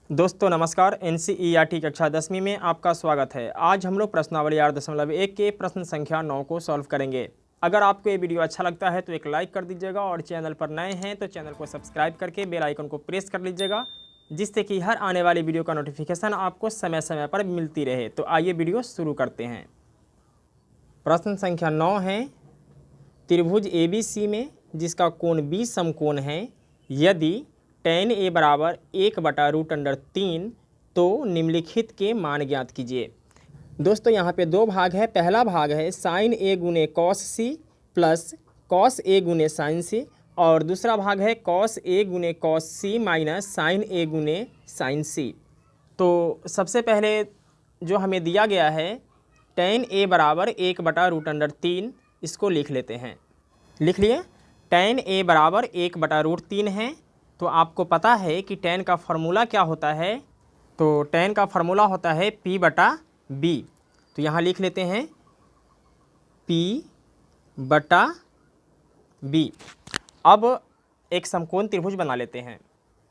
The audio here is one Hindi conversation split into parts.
दोस्तों नमस्कार। NCERT कक्षा 10वीं में आपका स्वागत है। आज हम लोग प्रश्नावली 8.1 के प्रश्न संख्या 9 को सॉल्व करेंगे। अगर आपको ये वीडियो अच्छा लगता है तो एक लाइक कर दीजिएगा और चैनल पर नए हैं तो चैनल को सब्सक्राइब करके बेल आइकन को प्रेस कर लीजिएगा, जिससे कि हर आने वाली वीडियो का नोटिफिकेशन आपको समय समय पर मिलती रहे। तो आइए वीडियो शुरू करते हैं। प्रश्न संख्या 9 है, त्रिभुज ABC में जिसका कोण B समकोण है, यदि tan A बराबर 1/√3 तो निम्नलिखित के मान ज्ञात कीजिए। दोस्तों यहाँ पे दो भाग है। पहला भाग है sin A गुने cos C plus cos A गुने sin C, और दूसरा भाग है cos A गुने cos C minus sin A गुने sin C। तो सबसे पहले जो हमें दिया गया है tan A बराबर 1/√3, इसको लिख लेते हैं। लिख लिए। tan A बराबर 1/√3 है। तो आपको पता है कि tan का फॉर्मूला क्या होता है। तो tan का फॉर्मूला होता है P/B। तो यहाँ लिख लेते हैं P/B। अब एक समकोण त्रिभुज बना लेते हैं।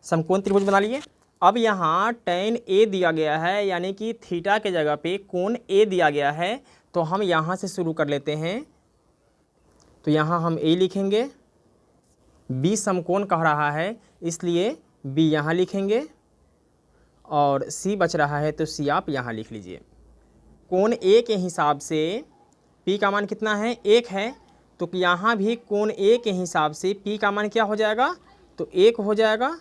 समकोण त्रिभुज बना लिए। अब यहाँ tan A दिया गया है, यानी कि थीटा के जगह पे कोण A दिया गया है। तो हम यहाँ से शुरू कर लेते हैं। तो यहाँ हम A लिखेंगे। B समकोण कह रहा है, इसलिए B यहाँ लिखेंगे, और C बच रहा है तो C आप यहाँ लिख लीजिए। कोण A के हिसाब से P का मान कितना है? 1 है। तो यहाँ भी कोण A के हिसाब से P का मान क्या हो जाएगा? तो 1 हो जाएगा।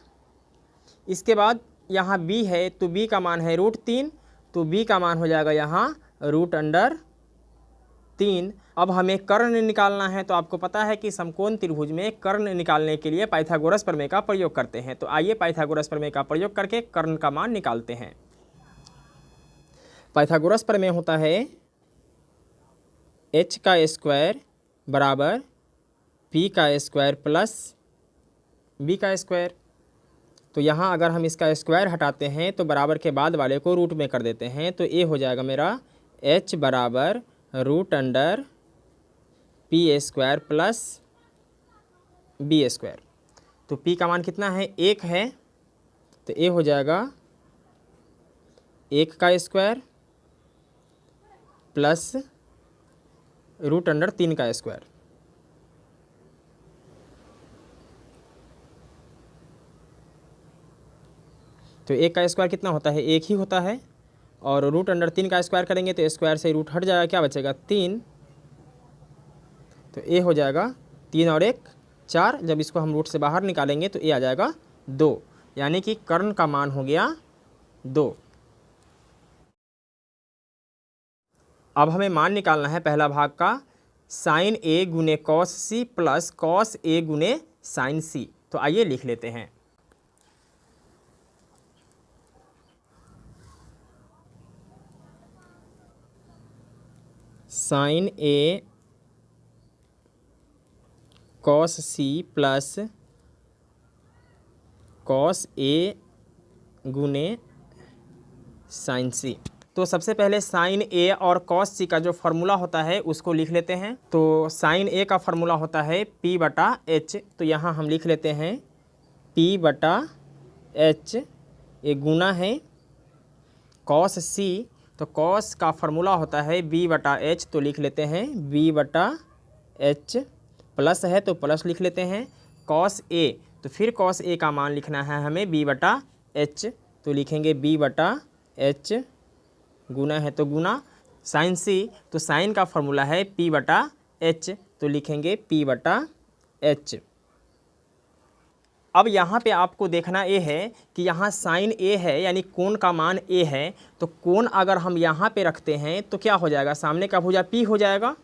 इसके बाद यहाँ B है, तो B का मान है √3, तो B का मान हो जाएगा यहाँ √3। अब हमें कर्ण निकालना है। तो आपको पता है कि समकोण त्रिभुज में कर्ण निकालने के लिए पाइथागोरस प्रमेय का प्रयोग करते हैं। तो आइए पाइथागोरस प्रमेय का प्रयोग करके कर्ण का मान निकालते हैं। पाइथागोरस प्रमेय होता है h² बराबर p² प्लस b²। तो यहाँ अगर हम इसका स्क्वायर हटाते हैं तो बराबर के बाद वाले को रूट में कर देते हैं। तो ये हो जाएगा मेरा h बराबर √p² प्लस b²। तो p का मान कितना है? 1 है। तो ये हो जाएगा 1² प्लस √3²। तो 1² कितना होता है? 1 ही होता है। और √3² करेंगे तो स्क्वायर से रूट हट जाएगा, क्या बचेगा? 3। तो ये हो जाएगा 3 और 1 4। जब इसको हम रूट से बाहर निकालेंगे तो ये आ जाएगा 2, यानी कि कर्ण का मान हो गया 2। अब हमें मान निकालना है पहला भाग का, sin A गुने cos C plus cos A गुने sin C। तो आइए लिख लेते हैं। sin A cos C plus cos A गुने sin C। तो सबसे पहले sin A और cos C का जो फॉर्मूला होता है उसको लिख लेते हैं। तो sin A का फॉर्मूला होता है P/H। तो यहाँ हम लिख लेते हैं P/H। ये गुना है cos C। तो cos का फॉर्मूला होता है B/H। तो लिख लेते हैं B/H। प्लस है तो प्लस लिख लेते हैं। cos A, तो फिर cos A का मान लिखना है हमें B/H। तो लिखेंगे B/H। गुना है तो गुना। sin C, तो sin का फॉर्मूला है P/H। तो लिखेंगे P/H। अब यहाँ पे आपको देखना ये है कि यहाँ sin A है, यानी कोण का मान A है। तो कोण अगर हम यहाँ पे रखते हैं तो क्या हो जाएगा? सामने का भुजा P हो जाएगा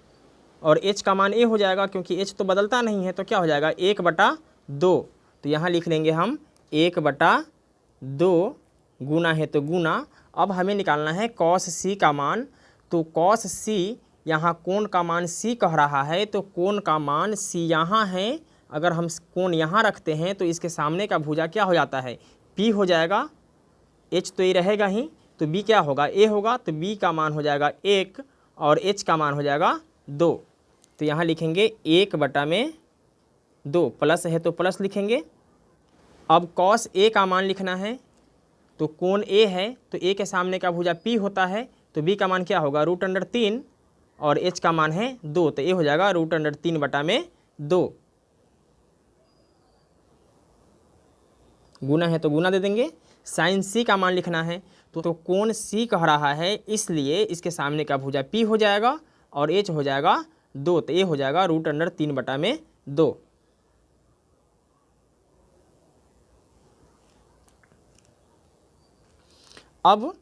और H का मान A हो जाएगा, क्योंकि H तो बदलता नहीं है। तो क्या हो जाएगा? 1/2। तो यहाँ लिख लेंगे हम 1/2। गुना है तो गुना। अब हमें निकालना है cos C का मान। तो cos C, यहाँ कोण का मान C कह रहा है, तो कोण का मान C यहाँ है। अगर हम कोण यहाँ रखते हैं तो इसके सामने का भुजा क्या हो जाता है? P हो जाएगा। H तो ये रहेगा ही, तो B क्या होगा? A होगा। तो B का मान हो जाएगा 1 और H का मान हो जाएगा 2। तो यहाँ लिखेंगे 1/2। प्लस है तो प्लस लिखेंगे। अब cos A का मान लिखना है। तो कोण ए है तो ए के सामने का भुजा P होता है, तो B का मान क्या होगा √3 और H का मान है 2, तो ए हो जाएगा √3/2। गुना है तो गुना दे देंगे। साइन C का मान लिखना है तो कोण C कह रहा है, इसलिए इसके सामने का भुजा P हो जाएगा और H हो जाएगा 2, तो ए हो जाएगा √3/2। अब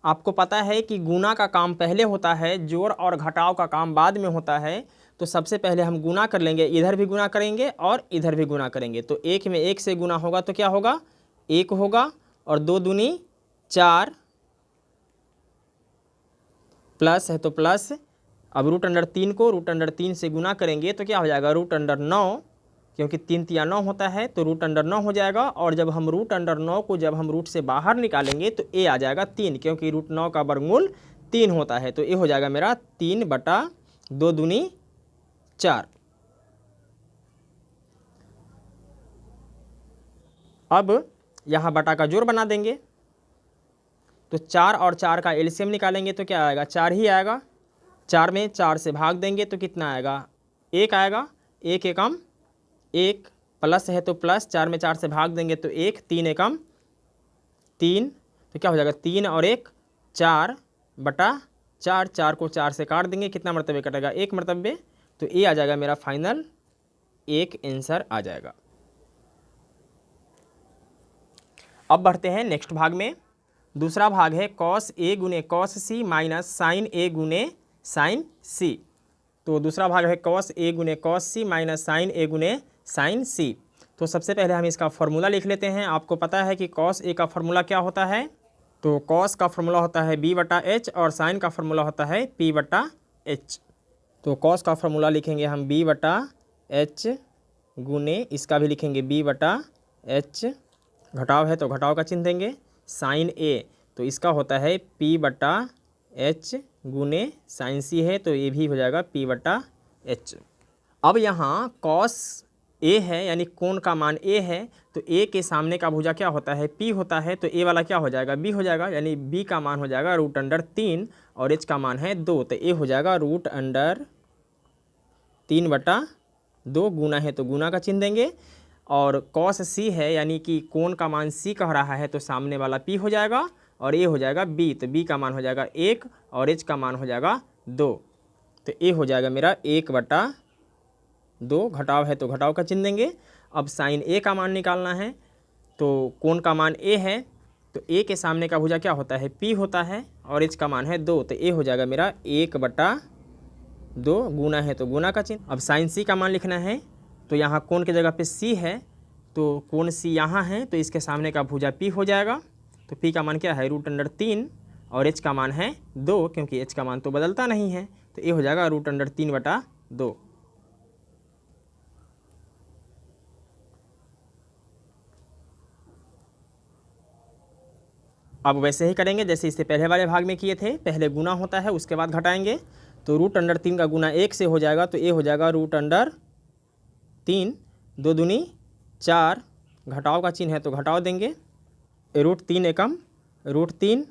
आपको पता है कि गुना का काम पहले होता है, जोड़ और घटाव का काम बाद में होता है। तो सबसे पहले हम गुना कर लेंगे, इधर भी गुना करेंगे और इधर भी गुना करेंगे। तो 1 में 1 से गुना होगा तो क्या होगा 1 होगा, और 2 दूनी 4 प्लस है तो प्लस। अब √3 को √3 से गुना करेंगे तो क्या हो जाएगा √9, क्योंकि 3 × 9 होता है तो √9 हो जाएगा। और जब हम √9 को जब हम रूट से बाहर निकालेंगे तो ए आ जाएगा 3, क्योंकि √9 का वर्गमूल 3 होता है। तो ए हो जाएगा मेरा 3/2 दूनी 4। अब यहाँ बटा का जोड़ बना देंगे, तो 4 और 4 का एलसीएम निकालेंगे तो क्या आएगा 4 ही आएगा। 4 में 4 से भाग देंगे तो कितना आएगा 1 आएगा। 1 एकम 1, प्लस है तो प्लस, 4 में 4 से भाग देंगे तो 1, 3 एकम 3, तो क्या हो जाएगा 3 और 1 4/4। 4 को 4 से काट देंगे, कितना मरतबे कटेगा 1 मरतबे, तो ए आ जाएगा मेरा फाइनल 1 आंसर आ जाएगा। अब बढ़ते हैं नेक्स्ट भाग में। दूसरा भाग है cos A गुने cos C minus sin A गुने sin C। तो दूसरा भाग है cos A गुने cos C minus sin A गुने sin C। तो सबसे पहले हम इसका फॉर्मूला लिख लेते हैं। आपको पता है कि cos A का फॉर्मूला क्या होता है, तो cos का फॉर्मूला होता है B/H और sin का फॉर्मूला होता है P/H। तो cos का फॉर्मूला लिखेंगे हम B/H गुने, इसका भी लिखेंगे B/H, घटाव है तो घटाव का चिन्ह देंगे। साइन A तो इसका होता है P/H गुने साइन C है तो ये भी हो जाएगा P/H। अब यहाँ cos A है यानी कोण का मान A है, तो A के सामने का भुजा क्या होता है P होता है, तो A वाला क्या हो जाएगा B हो जाएगा, यानी B का मान हो जाएगा √3 और H का मान है 2, तो A हो जाएगा √3/2। गुना है तो गुना का चिन्ह देंगे। और cos C है यानी कि कोण का मान C कह रहा है, तो सामने वाला P हो जाएगा और A हो जाएगा B, तो B का मान हो जाएगा 1 और H का मान हो जाएगा 2, तो A हो जाएगा मेरा 1/2। घटाव है तो घटाव का चिन्ह देंगे। अब साइन A का मान निकालना है, तो कोण का मान A है तो A के सामने का भुजा क्या होता है P होता है और H का मान है 2, तो A हो जाएगा मेरा 1/2। गुना है तो गुना का चिन्ह। अब साइन C का मान लिखना है, तो यहाँ कोण की जगह पे C है, तो कोण C यहाँ है तो इसके सामने का भुजा P हो जाएगा। तो P का मान क्या है √3 और H का मान है 2, क्योंकि H का मान तो बदलता नहीं है, तो ये हो जाएगा √3/2। अब वैसे ही करेंगे जैसे इससे पहले वाले भाग में किए थे, पहले गुना होता है उसके बाद घटाएंगे। तो √3 का गुना 1 से हो जाएगा, तो ये हो जाएगा √3, 2 दूनी 4, घटाव का चिन्ह है तो घटाव देंगे। √3 एकम √3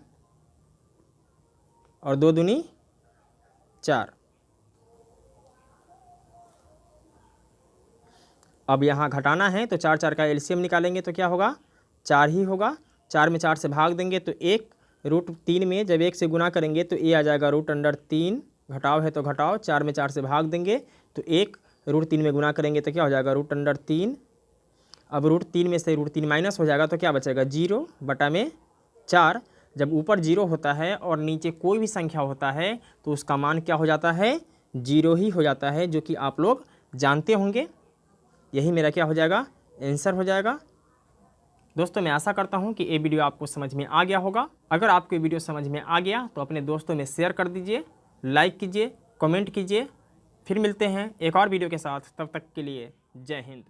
और 2 दूनी 4। अब यहाँ घटाना है तो 4 का एलसीएम निकालेंगे तो क्या होगा 4 ही होगा। 4 में 4 से भाग देंगे तो 1, √3 में जब 1 से गुना करेंगे तो ये आ जाएगा √3, घटाव है तो घटाव। 4 में 4 से भाग देंगे तो 1, √3 में गुना करेंगे तो क्या हो जाएगा √3। अब √3 में से √3 माइनस हो जाएगा तो क्या बचेगा 0/4। जब ऊपर 0 होता है और नीचे कोई भी संख्या होता है तो उसका मान क्या हो जाता है 0 ही हो जाता है, जो कि आप लोग जानते होंगे। यही मेरा क्या हो जाएगा आंसर हो जाएगा। दोस्तों मैं आशा करता हूं कि ये वीडियो आपको समझ में आ गया होगा। अगर आपको ये वीडियो समझ में आ गया तो अपने दोस्तों में शेयर कर दीजिए, लाइक कीजिए, कमेंट कीजिए। फिर मिलते हैं एक और वीडियो के साथ, तब तक के लिए जय हिंद।